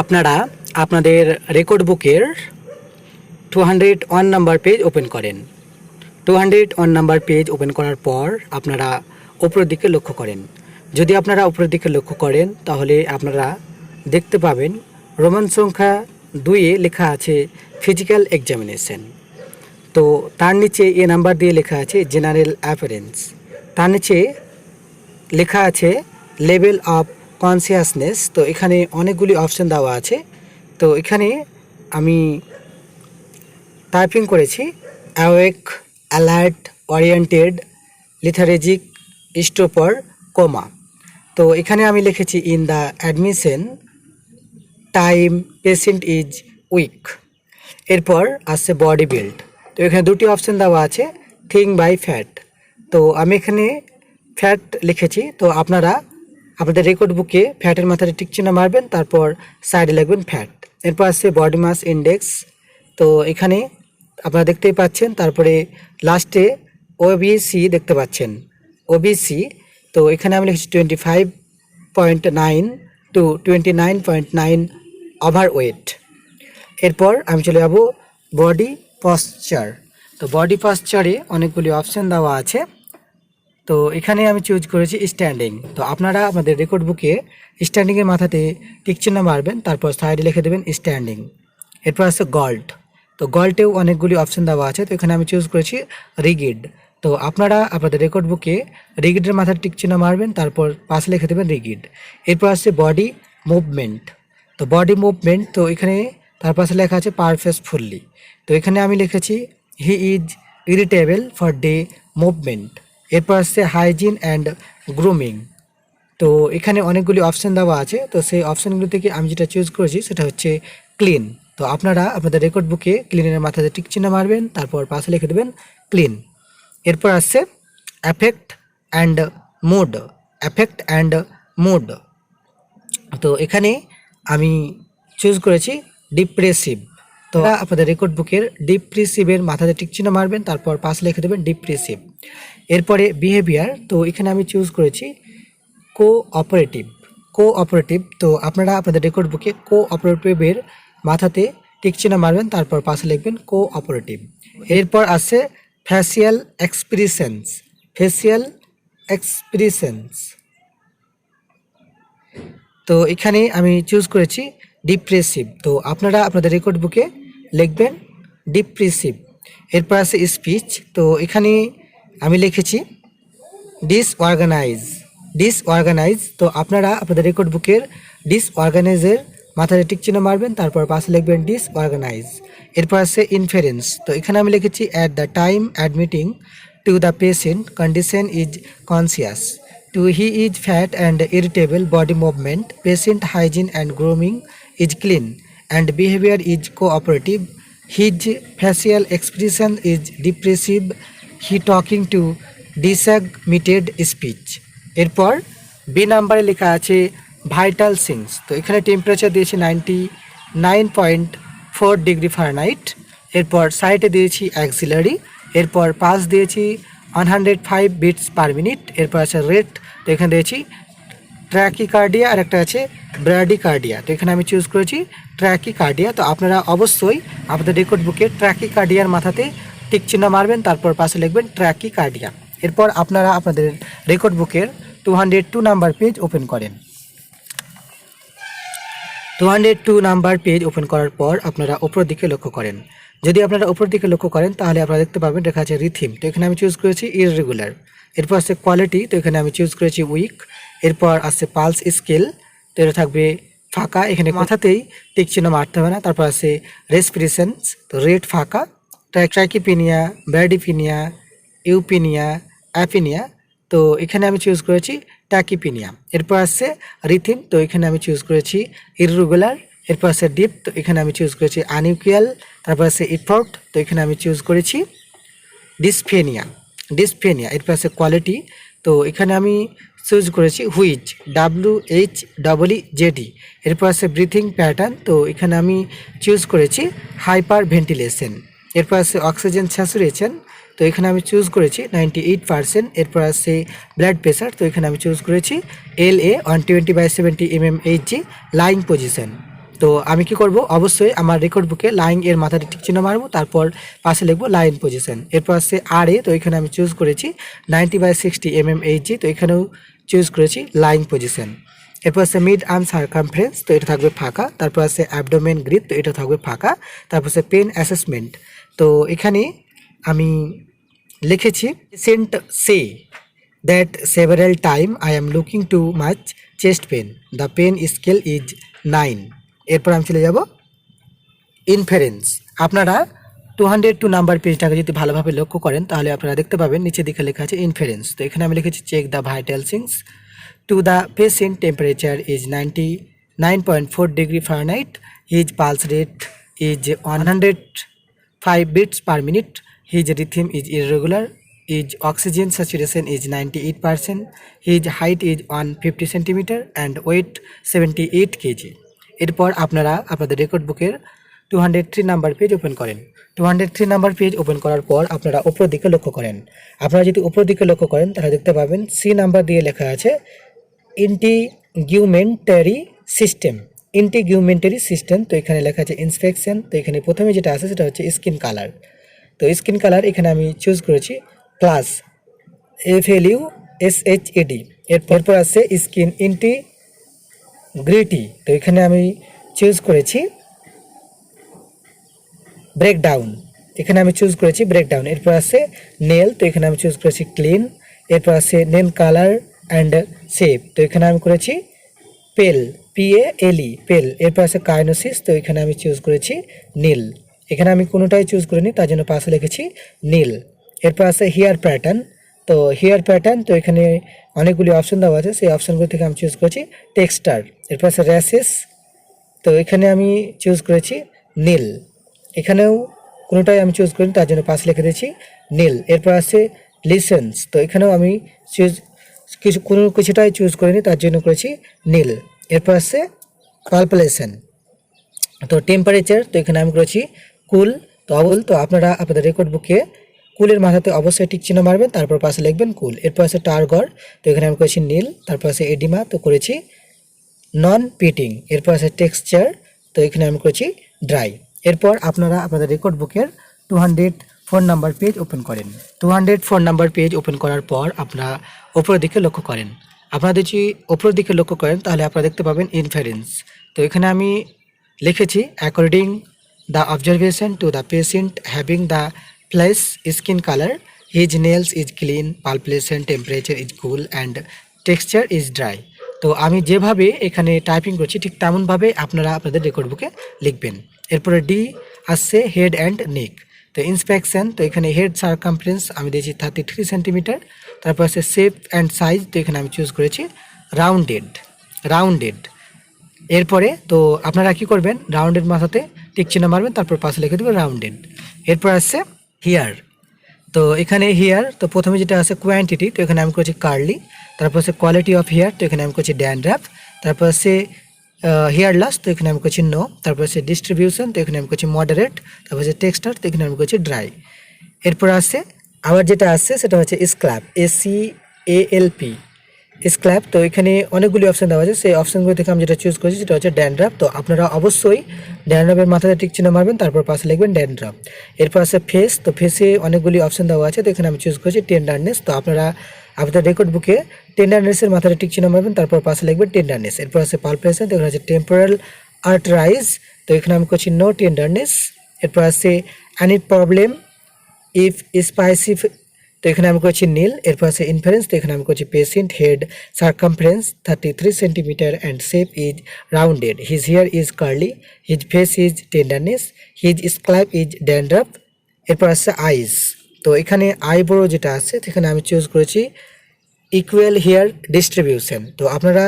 আপনারা আপনাদের রেকর্ড বুকের 201 নাম্বার পেজ ওপেন করেন। 201 নাম্বার পেজ ওপেন করার পর আপনারা উপরের দিকে লক্ষ্য করেন। যদি আপনারা উপরের দিকে লক্ষ্য করেন তাহলে আপনারা দেখতে পাবেন রোমান সংখ্যা 2-এ লেখা আছে ফিজিক্যাল এক্সামিনেশন। তো তার নিচে এ নাম্বার দিয়ে লেখা আছে জেনারেল অ্যাপিয়ারেন্স। তার নিচে লেখা আছে লেভেল অফ কনসিয়াসনেস। তো এখানে অনেকগুলি অপশন দেওয়া আছে। তো এখানে আমি টাইপিং করেছি awake, alert, oriented, lethargic, stupor, coma. তো এখানে আমি লিখেছি in the admission time patient is weak. এরপর আসছে বডি বিল্ড। তো এখানে দুটি অপশন দেওয়া আছে থিঙ্ক বাই ফ্যাট। তো আমি এখানে ফ্যাট লিখেছি। তো আপনারা আপনাদের রেকর্ড বুকে ফ্যাটের মাথায় টিক চিহ্ন মারবেন, তারপর সাইডে লিখবেন ফ্যাট। এরপর আসছে বডি মাস ইন্ডেক্স। তো এখানে আপনারা দেখতেই পাচ্ছেন, তারপরে লাস্টে ওবিসি দেখতে পাচ্ছেন, ওবিসি। তো এখানে আমি লিখেছি 25.9 টু 29.9 ওভার ওয়েট। এরপর আমি চলে যাব বডি পশ্চার। তো বডি পশ্চারে অনেকগুলি অপশান দেওয়া আছে। তো এখানে আমি চুজ করেছি স্ট্যান্ডিং। তো আপনারা আপনাদের রেকর্ড বুকে স্ট্যান্ডিংয়ের মাথাতে টিক চিহ্ন মারবেন, তারপর সাইডে লিখে দেবেন স্ট্যান্ডিং। এরপর আছে গল্ড। তো গল্টেও অনেকগুলি অপশান দেওয়া আছে। তো এখানে আমি চুজ করেছি রিগিড। তো আপনারা আপনাদের রেকর্ড বুকে রিগিডের মাথায় টিক চিহ্ন মারবেন, তারপর পাশে লিখে দেবেন রিগিড। এরপর আছে বডি মুভমেন্ট। তো বডি মুভমেন্ট, তো এখানে তার পাশে লেখা আছে পারফেসফুলি। তো এখানে আমি লিখেছি he is irritable for day movement. এরপর আসছে হাইজিন অ্যান্ড গ্রুমিং। তো এখানে অনেকগুলি অপশান দেওয়া আছে। তো সেই অপশানগুলো থেকে আমি যেটা চুজ করেছি সেটা হচ্ছে ক্লিন। তো আপনারা আপনাদের রেকর্ড বুকে ক্লিনের মাথাতে টিক চিহ্ন মারবেন, তারপর পাশে লিখে দেবেন ক্লিন। এরপর আসছে affect and mood. Affect and mood. তো এখানে আমি চুজ করেছি ডিপ্রেসিভ। তো আপনাদের রেকর্ড বুকের ডিপ্রেসিভের মাথাতে টিক চিহ্ন মারবেন, তারপর পাশে লিখে দেবেন ডিপ্রেসিভ। এরপরে বিহেভিয়ার। তো এখানে আমি চুজ করেছি কোঅপারেটিভ। কোঅপারেটিভ। তো আপনারা আপনাদের রেকর্ড বুকে কোঅপারেটিভের মাথাতে টিক চিহ্ন মারবেন, তারপর পাশে লিখবেন কোঅপারেটিভ। এরপর আছে ফেসিয়াল এক্সপ্রেশনস। Facial expressions. তো এখানে আমি চুজ করেছি ডিপ্রেসিভ। তো আপনারা আপনাদের রেকর্ড বুকে লিখবেন ডিপ্রেসিভ। এরপর আছে স্পিচ। তো এখানে আমি লিখেছি ডিসঅর্গানাইজ। ডিসঅর্গানাইজ। তো আপনারা আপনাদের রেকর্ড বুকের ডিসঅর্গানাইজের মাথায় টিক চিহ্ন মারবেন, তারপর পাশে লিখবেন ডিসঅর্গানাইজ। এরপর আছে ইনফারেন্স। তো এখানে আমি লিখেছি at the time admitting two the patient condition is conscious to he is fat and irritable, body movement, patient hygiene and grooming is clean, and behavior is cooperative. His facial expression is depressive. He talking to disagreed speech. এরপর B নাম্বারে লেখা আছে vital sings. তো এখানে temperature দিয়েছি 99.4 degree Fahrenheit. এরপর সাইডে দিয়েছি অ্যাক্সিলারি। এরপর পাস দিয়েছি 105 বিটস পার মিনিট। এরপর আছে রেট। তো এখানে দিয়েছি ট্র্যাকিকার্ডিয়া, আর একটা আছে ব্র্যাডিকার্ডিয়া। তো এখানে আমি চুজ করেছি ট্র্যাকিকার্ডিয়া। তো আপনারা অবশ্যই আপনাদের রেকর্ড বুকে ট্র্যাকিকার্ডিয়ার মাথাতে টিক চিহ্ন মারবেন, তারপর পাশে লিখবেন ট্র্যাকিকার্ডিয়া। এরপর আপনারা আপনাদের রেকর্ড বুকের 202 নাম্বার পেজ ওপেন করেন। 202 নাম্বার পেজ ওপেন করার পর আপনারা উপর দিকে লক্ষ্য করেন। যদি আপনারা উপর দিকে লক্ষ্য করেন তাহলে আপনারা দেখতে পাবেন লেখা আছে রিথিম। তো এখানে আমি চুজ করেছি ইররেগুলার। এরপর আছে কোয়ালিটি। তো এখানে আমি চুজ করেছি উইক। এরপর আছে পালস স্কেল। তো এটা থাকবে ফাঁকা, এখানে মাথাতেই টিক চিহ্ন মারতে হবে না। তারপর আছে রেসপিরেশনস। তো রেড ফাঁকা। ট্রাইকিপিনিয়া, ব্র্যাডিপিনিয়া, ইউপিনিয়া, অ্যাপিনিয়া। তো এখানে আমি চুজ করেছি ট্যাকিপিনিয়া। এরপর আছে রিথিম। তো এখানে আমি চুজ করেছি ইররেগুলার। এরপর আছে ডিপ। তো এখানে আমি চুজ করেছি আনইকুয়াল। তারপর আছে ইফোর্ট। তো এখানে আমি চুজ করেছি ডিসফেনিয়া। ডিসফেনিয়া। এরপর আছে কোয়ালিটি। তো এখানে আমি চুজ করেছি হুইচ, WHEEZ। এরপর আছে ব্রিথিং প্যাটার্ন। তো এখানে আমি চুজ করেছি হাইপার ভেন্টিলেশন। এরপর আছে অক্সিজেন স্যাচুরেশন। তো এখানে আমি চুজ করেছি 98%। এরপর আছে ব্লাড প্রেশার। তো এখানে আমি চুজ করেছি LA 120/70 mmHg লাইং পজিশন। তো আমি কি করব, অবশ্যই আমার রেকর্ড বুকে লাইন এর মাথাতে টিক চিহ্ন মারবো, তারপর পাশে লিখবো লাইন পজিশন। এরপর আছে আর এ, তো এখানে আমি চুজ করেছি 90/60 mm এইচজি, তো এখানেও চুজ করেছি লাইন পজিশন। এরপর আছে মিড আর্ম সার্কামফারেন্স, তো এটা থাকবে ফাঁকা। তারপর আছে অ্যাবডোমেন গ্রিপ, তো এটা থাকবে ফাঁকা। তারপর আছে পেন অ্যাসেসমেন্ট, তো এখানে আমি লিখেছি patient say that several time I am looking too much chest pain. The pain scale is 9. এরপর আমি চলে যাব ইনফারেন্স। আপনারা 202 নাম্বার পেজটাকে যদি ভালোভাবে লক্ষ্য করেন তাহলে আপনারা দেখতে পাবেন নিচের দিকে লেখা আছে ইনফারেন্স। তো এখানে আমি লিখেছি check the vital signs to the patient temperature is 99.4 degree Fahrenheit, his pulse rate is 105 beats per minute, his rhythm is irregular, his oxygen saturation is 98%, his height is 150 centimeter and weight 78 kg. এরপর আপনারা আপনাদের record বুকের 203 number page open করেন। 203 number page open করার পর আপনারা উপর দিকে লক্ষ্য করেন। আপনারা যদি উপর দিকে লক্ষ্য করেন তাহলে দেখতে পাবেন সি নাম্বার দিয়ে লেখা আছে ইন্টিগুমেন্টারি সিস্টেম। ইন্টিগুমেন্টারি সিস্টেম, তো এখানে লেখা আছে ইন্সপেকশন। তো এখানে প্রথমে যেটা আছে সেটা হচ্ছে স্কিন কালার। তো স্কিন কালার এখানে আমি চুজ করেছি প্লাস FLUSHED। এরপর আছে স্কিন ইন্টিগ্রিটি, তো এখানে আমি চুজ করেছি ব্রেকডাউন। এখানে আমি চুজ করেছি ব্রেকডাউন। এরপর আছে নেল, তো এখানে আমি চুজ করেছি ক্লিন। এরপর আছে নেল কালার অ্যান্ড শেপ, তো এখানে আমি করেছি পেল, PALE পেল। এরপর আছে কাইনোসিস, তো এখানে আমি চুজ করেছি নীল। এখানে আমি কোনোটাই চুজ করিনি, তার জন্য পাশে লিখেছি নীল। এরপর আছে হেয়ার প্যাটার্ন, তো হেয়ার প্যাটার্ন, তো এখানে অনেকগুলি অপশন দেওয়া আছে, সেই অপশনগুলি থেকে আমি চুজ করেছি টেক্সচার। এরপর আছে র্যাশেস, তো এখানে আমি চুজ করেছি নীল। এখানেও কোনোটাই আমি চুজ করিনি, তার জন্য পাশে লিখে দিয়েছি নীল। এরপর আছে লিসেন্স, তো এখানেও আমি কিছুটাই চুজ করিনি, তার জন্য করেছি নীল। এরপর আছে পালপেশন, তো টেম্পারেচার, তো এখানে আমি করেছি কুল। তো আপনারা আপনাদের রেকর্ড বুকে কুলের মাথাতে অবশ্যই টিক চিহ্ন মারবেন, তারপর পাশে লিখবেন কুল। এরপর আছে টার্গর, তো এখানে আমি করেছি নীল। তারপর আছে এডিমা, তো করেছি নন পিটিং। এরপর আছে টেক্সচার, তো এখানে আমি করেছি ড্রাই। এরপর আপনারা আপনাদের রেকর্ড বুকের 204 নাম্বার পেজ ওপেন করেন। 204 নাম্বার পেজ ওপেন করার পর আপনারা ওপরের দিকে লক্ষ্য করেন। আপনারা যদি ওপরের দিকে লক্ষ্য করেন তাহলে আপনারা দেখতে পাবেন ইনফারেন্স। তো এখানে আমি লিখেছি according the observation two the patient having the flash skin colour, his nails is clean, palpation temperature is cool and texture is dry. তো আমি যেভাবে এখানে টাইপিং করছি ঠিক তেমনভাবে আপনারা আপনাদের রেকর্ড বুকে লিখবেন। এরপরে ডি আসছে হেড অ্যান্ড নেক, তো ইন্সপেকশন, তো এখানে হেড সার্কামফারেন্স আমি দিয়েছি 33 সেন্টিমিটার। তারপর আছে শেপ অ্যান্ড সাইজ, তো এখানে আমি চুজ করেছি রাউন্ডেড। এরপরে তো আপনারা কি করবেন, রাউন্ডের মাথাতে টিক চিহ্ন মারবেন, তারপর পাশে লিখে দেবেন রাউন্ডেড। এরপর আসছে হিয়ার, তো এখানে হিয়ার, তো প্রথমে যেটা আছে কোয়ান্টিটি, তো এখানে আমি করেছি কার্লি। তারপর আছে কোয়ালিটি অফ হেয়ার, তো এখানে আমি করছি ড্যান্ড্রাফ। তারপর আছে হেয়ার লস, তো এখানে আমি করছি নো। তারপর আছে ডিস্ট্রিবিউশন, তো এখানে আমি করছি মডারেট। তারপর আছে টেক্সচার, তো এখানে আমি করছি ড্রাই। এরপর আছে আবার যেটা আছে সেটা হচ্ছে স্ক্ল্যাপ, SCALP স্ক্ল্যাপ, তো এখানে অনেকগুলি অপশন দেওয়া আছে, সেই অপশনগুলো থেকে আমি যেটা চুজ করেছি সেটা হচ্ছে ড্যান্ড্রাফ। তো আপনারা অবশ্যই ড্যান্ড্রাফের মাথাতে টিক চিহ্ন মারবেন, তারপর পাশে লিখবেন ড্যান্ড্রাফ। এরপর আছে ফেস, তো ফেসে অনেকগুলি অপশন দেওয়া আছে, তো এখানে আমি চুজ করেছি টেন্ডারনেস। তো আপনারা আপনাদের রেকর্ড বুকে টেন্ডারনেসের মাথাতে টিক চিহ্ন মারবেন, তারপর পাশে লিখবেন টেন্ডারনেস। এরপর আছে পালপেশন, তো এখানে আছে টেম্পোরাল আর্টারাইজ, তো এখানে আমি করছি নো টেন্ডারনেস। এরপর আছে এনি প্রবলেম ইফ স্পাইসিফ, তো এখানে আমি করছি নীল। এরপর আছে ইনফারেন্স, তো এখানে আমি করছি patient head circumference 33 centimetre and shape is rounded, his hair is curly, his face is tenderness, his scalp is dandruff. এরপর আছে আইস, তো এখানে আইব্রো যেটা আছে সেখানে আমি চুজ করেছি ইকুয়াল হেয়ার ডিস্ট্রিবিউশন। তো আপনারা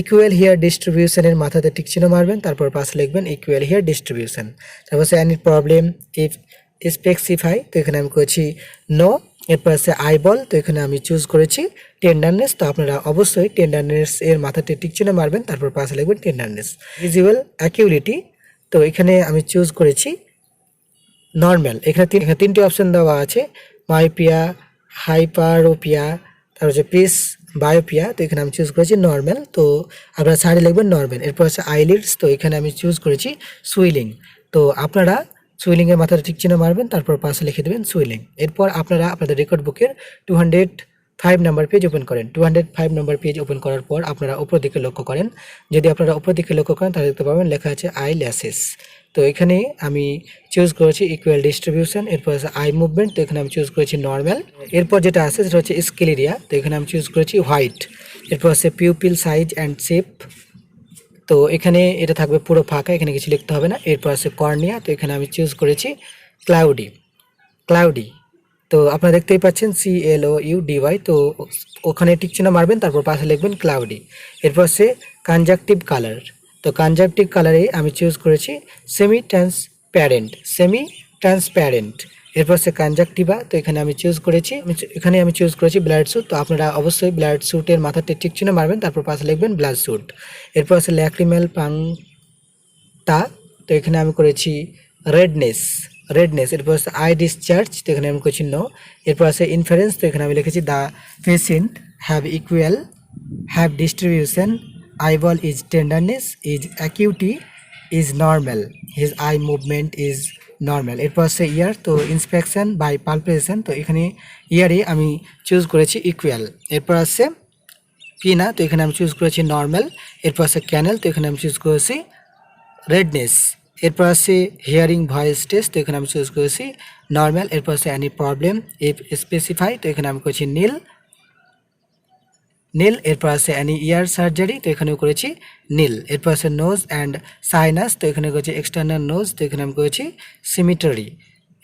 ইকুয়াল হেয়ার ডিস্ট্রিবিউশনের মাথাতে টিক চিহ্ন মারবেন, তারপর পাশে লিখবেন ইকুয়াল হেয়ার ডিস্ট্রিবিউশন। তারপর আছে এনি প্রবলেম ইফ স্পেসিফাই, তো এখানে আমি করেছি নো। এরপর আছে আইবল, তো এখানে আমি চুজ করেছি টেন্ডারনেস। তো আপনারা অবশ্যই টেন্ডারনেস এর মাথাতে টিক চিহ্ন মারবেন, তারপর পাশে লিখবেন টেন্ডারনেস। ভিজুয়াল অ্যাকিউরিটি, তো এখানে আমি চুজ করেছি নর্মাল। এখানে তিনটি অপশন দেওয়া আছে, মাইপিয়া, হাইপারোপিয়া, তারপর হচ্ছে পিস বায়োপিয়া, তো এখানে আমি চুজ করেছি নর্মাল। তো আপনারা সাইডে লিখবেন নর্মাল। এরপর হচ্ছে আইলিডস, তো এখানে আমি চুজ করেছি সুইলিং। তো আপনারা সুইলিংয়ের মাথাটা ঠিক চিহ্ন মারবেন, তারপর পাশে লিখে দেবেন সুইলিং। এরপর আপনারা আপনাদের রেকর্ড বুকের 205 নাম্বার পেজ ওপেন করেন। 205 নাম্বার পেজ ওপেন করার পর আপনারা উপর দিকে লক্ষ্য করেন। যদি আপনারা উপর দিকে লক্ষ্য করেন তাহলে দেখতে পাবেন লেখা আছে আই ল্যাসেস। তো এখানে আমি চুজ করেছি ইকুয়াল ডিস্ট্রিবিউশন। এরপর আছে আই মুভমেন্ট, তো এখানে আমি চুজ করেছি নর্মাল। এরপর যেটা আছে সেটা হচ্ছে স্কেল এরিয়া, তো এখানে আমি চুজ করেছি হোয়াইট। এরপর আছে পিউপিল সাইজ অ্যান্ড শেপ, তো এখানে এটা থাকবে পুরো ফাঁকা, এখানে কিছু লিখতে হবে না। এরপর আছে কর্নিয়া, তো এখানে আমি চুজ করেছি ক্লাউডি। ক্লাউডি, তো আপনারা দেখতেই পাচ্ছেন CLOUDY, তো ওখানে টিক চিহ্ন মারবেন, তারপর পাশে লিখবেন ক্লাউডি। এরপর আছে কনজাকটিভ কালার, তো কনজাকটিভ কালারে আমি চুজ করেছি সেমি ট্রান্সপ্যারেন্ট। Semi transparent. এরপর আছে কনজাকটিভা, তো এখানে আমি চুজ করেছি ব্লাড স্যুট। তো আপনারা অবশ্যই ব্লাড স্যুটের মাথাতে টিক চিহ্ন মারবেন, তারপর পাশে লিখবেন ব্লাড স্যুট। এরপর আছে ল্যাক্রিমেল পাংটা, তো এখানে আমি করেছি রেডনেস। এরপর আছে আই ডিসচার্জ, তো এখানে আমি করেছি নো। এরপর আছে ইনফারেন্স, তো এখানে আমি লিখেছি the patient have distribution, eyeball is tenderness, is acuity is normal, his eye movement is normal. এরপর আছে ইয়ার, তো ইন্সপেকশন বাই পালপেশন, তো এখানে ইয়ারে আমি চুজ করেছি ইকুয়াল। এরপর আছে পিনা, তো এখানে আমি চুজ করেছি নর্মাল। এরপর আছে ক্যানেল, তো এখানে আমি চুজ করেছি রেডনেস। এরপর আছে হিয়ারিং ভয়েস টেস্ট, তো এখানে আমি চুজ করেছি নর্মাল। এরপর আছে অ্যানি প্রবলেম ইফ স্পেসিফাই, তো এখানে আমি করেছি নীল। এরপর আছে অ্যানি ইয়ার সার্জারি, তো এখানেও করেছি নীল। এরপর আছে নোজ অ্যান্ড সাইনাস, তো এখানে করেছি এক্সটার্নাল নোজ, তো এখানে আমি করেছি সিমিটারি।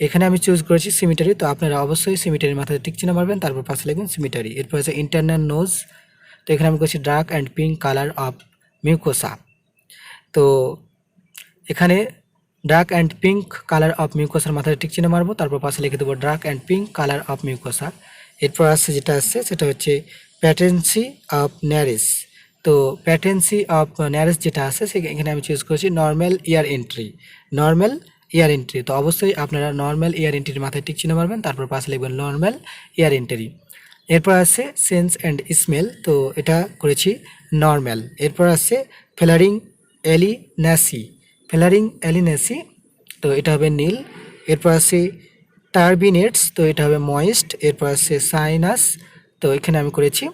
এখানে আমি চুজ করেছি সিমিটারি, তো আপনারা অবশ্যই সিমিটারির মাথায় টিক চিহ্ন মারবেন, তারপর পাশে লিখবেন সিমিটারি। এরপর আছে ইন্টারনাল নোজ, তো এখানে আমি করেছি dark and pink colour of mucosa. তো এখানে dark and pink colour of মিউকোসার মাথায় টিক চিহ্ন মারবো, তারপর পাশে লিখে দেবো dark and pink colour of mucosa. এরপর আসছে যেটা আসছে সেটা হচ্ছে প্যাটেন্সি অফ ন্যারেস। তো প্যাটেন্সি অফ ন্যারেস যেটা আছে এখানে আমি চুজ করেছি নর্মাল ইয়ার এন্ট্রি। তো অবশ্যই আপনারা নর্মাল ইয়ার এন্ট্রির মাথায় টিক চিহ্ন মারবেন, তারপর পাশে লিখবেন নর্মাল ইয়ার এন্ট্রি। এরপর আছে সেন্স অ্যান্ড স্মেল, তো এটা করেছি নর্মাল। এরপর আছে ফ্লারিং এলিনেসি, তো এটা হবে নীল। এরপর আছে টার্বিনেটস, তো এটা হবে ময়েস্ট। এরপর আছে সাইনাস, তো এখানে আমি করেছি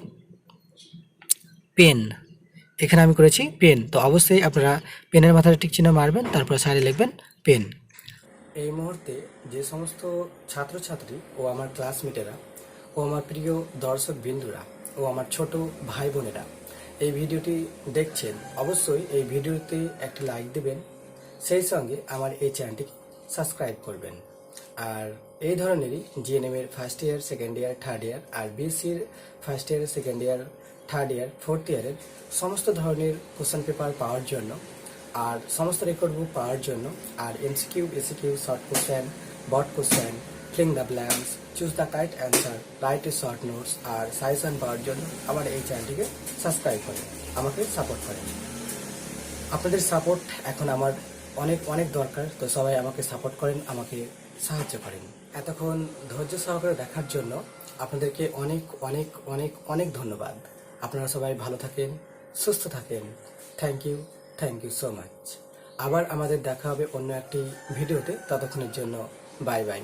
পেন। তো অবশ্যই আপনারা পেনের মাথায় টিক চিহ্ন মারবেন, তারপর সাইডে লিখবেন পেন। এই মুহূর্তে যে সমস্ত ছাত্রছাত্রী ও আমার ক্লাসমেটেরা ও আমার প্রিয় দর্শক বিন্দুরা ও আমার ছোট ভাই বোনেরা এই ভিডিওটি দেখছেন, অবশ্যই এই ভিডিওতে একটি লাইক দেবেন, সেই সঙ্গে আমার এই চ্যানেলটিকে সাবস্ক্রাইব করবেন। আর এই ধরনেরই জিএনএম এর first year, second year, third year আর বিএসসির first year, second year, third year, fourth ইয়ারের সমস্ত ধরনের কোশ্চেন পেপার পাওয়ার জন্য আর সমস্ত রেকর্ড বুক পাওয়ার জন্য আর MCQ, SCQ, short question, bot question, filling the blanks, choose the correct answer, write a short notes আর সাজেশন পাওয়ার জন্য আমার এই চ্যানেলটিকে সাবস্ক্রাইব করেন, আমাকে সাপোর্ট করেন। আপনাদের সাপোর্ট এখন আমার অনেক অনেক দরকার, তো সবাই আমাকে সাপোর্ট করেন, আমাকে সাহায্য করেন। এতক্ষণ ধৈর্য সহকারে দেখার জন্য আপনাদেরকে অনেক অনেক অনেক অনেক ধন্যবাদ। আপনারা সবাই ভালো থাকেন, সুস্থ থাকেন। Thank you so much. আবার আমাদের দেখা হবে অন্য একটি ভিডিওতে, ততক্ষণের জন্য বাই বাই।